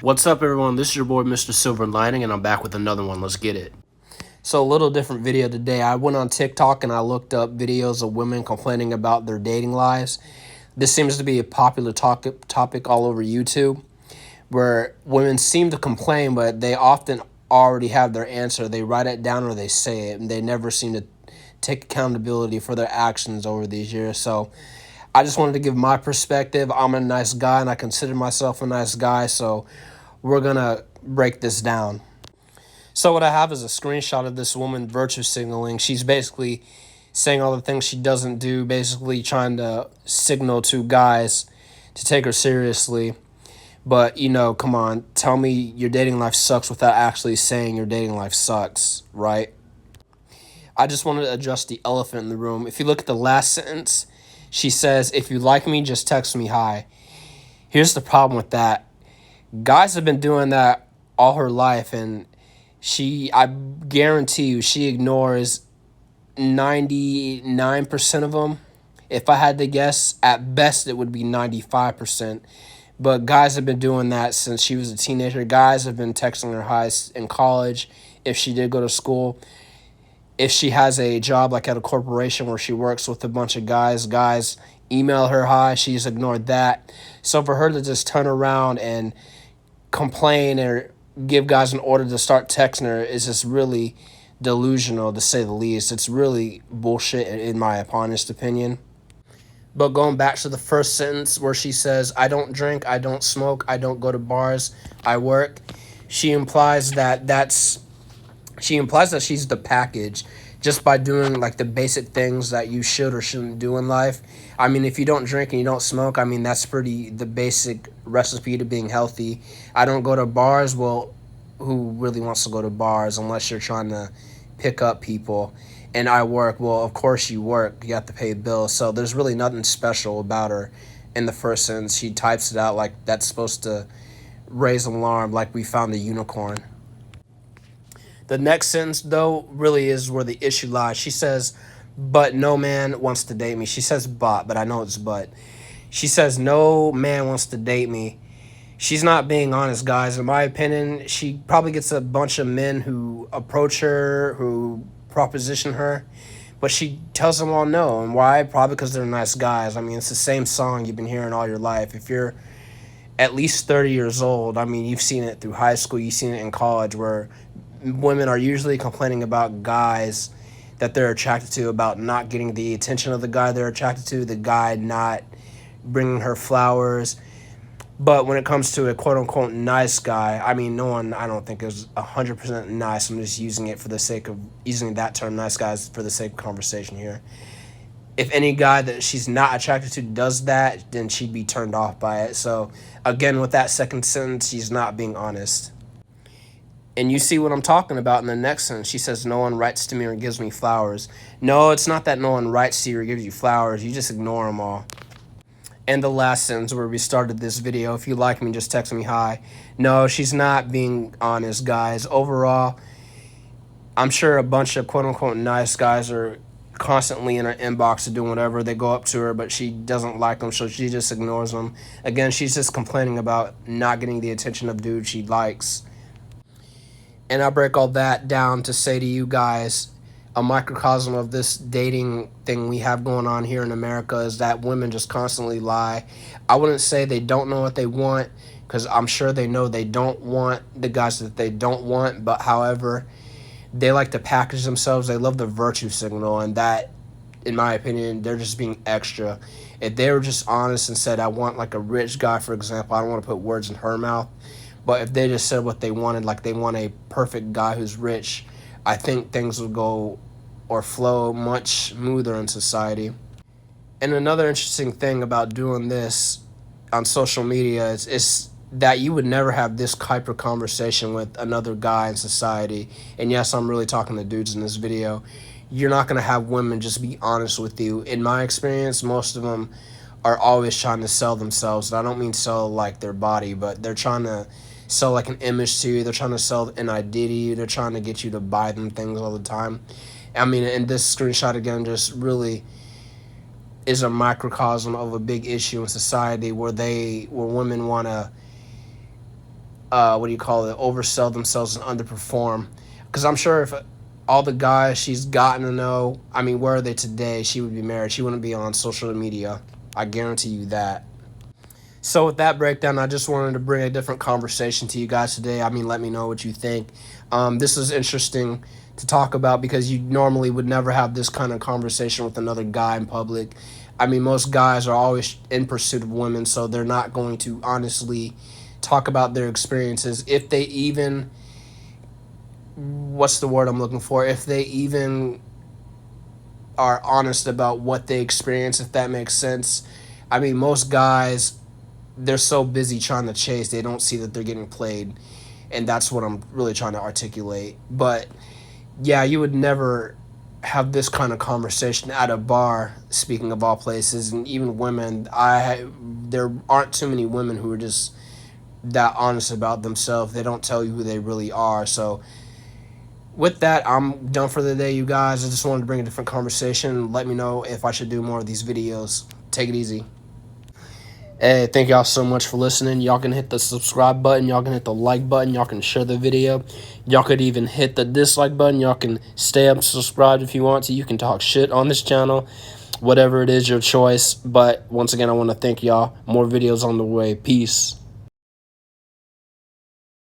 What's up, everyone? This is your boy, Mr. Silver Lining, and I'm back with another one. Let's get it. So, a little different video today. I went on TikTok and I looked up videos of women complaining about their dating lives. This seems to be a popular topic all over YouTube, where women seem to complain, but they often already have their answer. They write it down or they say it, and they never seem to take accountability for their actions over these years. So, I just wanted to give my perspective. I'm a nice guy, and I consider myself a nice guy, so we're gonna break this down. So what I have is a screenshot of this woman virtue signaling. She's basically saying all the things she doesn't do, basically trying to signal to guys to take her seriously. But, come on, tell me your dating life sucks without actually saying your dating life sucks, right? I just wanted to address the elephant in the room. If you look at the last sentence, she says, "If you like me, just text me hi." Here's the problem with that. Guys have been doing that all her life, and I guarantee you, she ignores 99% of them. If I had to guess, at best it would be 95%. But guys have been doing that since she was a teenager. Guys have been texting her highs in college, if she did go to school. If she has a job like at a corporation where she works with a bunch of guys email her hi, she's ignored that. So for her to just turn around and complain or give guys an order to start texting her is just really delusional, to say the least. It's really bullshit in my honest opinion. But going back to the first sentence where she says, "I don't drink, I don't smoke, I don't go to bars, I work," she implies that she's the package just by doing like the basic things that you should or shouldn't do in life. I mean, if you don't drink and you don't smoke, I mean, that's pretty the basic recipe to being healthy. I don't go to bars. Well, who really wants to go to bars unless you're trying to pick up people? And I work. Well, of course you work. You have to pay bills. So there's really nothing special about her in the first sentence. She types it out like that's supposed to raise an alarm, like we found a unicorn. The next sentence, though, really is where the issue lies. She says, "But no man wants to date me." She says but I know it's but. She says, "No man wants to date me." She's not being honest, guys. In my opinion, she probably gets a bunch of men who approach her, who proposition her, but she tells them all no. And why? Probably because they're nice guys. I mean, it's the same song you've been hearing all your life. If you're at least 30 years old, I mean, you've seen it through high school, you've seen it in college, where women are usually complaining about guys that they're attracted to, about not getting the attention of the guy they're attracted to, the guy not bringing her flowers. But when it comes to a quote-unquote nice guy, I mean, no one, I don't think, is 100% nice. I'm just using it for the sake of using that term, nice guys, for the sake of conversation here. If any guy that she's not attracted to does that, then she'd be turned off by it. So, again, with that second sentence, she's not being honest. And you see what I'm talking about in the next sentence. She says, "No one writes to me or gives me flowers." No, it's not that no one writes to you or gives you flowers. You just ignore them all. And the last sentence where we started this video, "If you like me, just text me hi." No, she's not being honest, guys. Overall, I'm sure a bunch of quote-unquote nice guys are constantly in her inbox doing whatever. They go up to her, but she doesn't like them, so she just ignores them. Again, she's just complaining about not getting the attention of dudes she likes. And I break all that down to say to you guys, a microcosm of this dating thing we have going on here in America is that women just constantly lie. I wouldn't say they don't know what they want, because I'm sure they know they don't want the guys that they don't want, but however, they like to package themselves. They love the virtue signal, and that, in my opinion, they're just being extra. If they were just honest and said, "I want like a rich guy," for example, I don't want to put words in her mouth, but if they just said what they wanted, like they want a perfect guy who's rich, I think things would go or flow much smoother in society. And another interesting thing about doing this on social media is that you would never have this type of conversation with another guy in society. And yes, I'm really talking to dudes in this video. You're not going to have women just be honest with you. In my experience, most of them are always trying to sell themselves. And I don't mean sell like their body, but they're trying to sell like an image to you. They're trying to sell an idea to you. They're trying to get you to buy them things all the time. I mean, and this screenshot again just really is a microcosm of a big issue in society where women want to what do you call it, oversell themselves and underperform. Because I'm sure if all the guys she's gotten to know, I mean, where are they today? She would be married. She wouldn't be on social media. I guarantee you that. So with that breakdown, I just wanted to bring a different conversation to you guys today. I mean, let me know what you think. This is interesting to talk about because you normally would never have this kind of conversation with another guy in public. I mean, most guys are always in pursuit of women, so they're not going to honestly talk about their experiences if they even, what's the word I'm looking for, if they even are honest about what they experience, if that makes sense. I mean, most guys, they're so busy trying to chase, they don't see that they're getting played. And that's what I'm really trying to articulate. But yeah, you would never have this kind of conversation at a bar, speaking of all places. And even women, there aren't too many women who are just that honest about themselves. They don't tell you who they really are. So with that, I'm done for the day, you guys. I just wanted to bring a different conversation. Let me know if I should do more of these videos. Take it easy. Hey, thank y'all so much for listening. Y'all can hit the subscribe button. Y'all can hit the like button. Y'all can share the video. Y'all could even hit the dislike button. Y'all can stay up subscribed if you want to. You can talk shit on this channel. Whatever it is, your choice. But once again, I want to thank y'all. More videos on the way. Peace.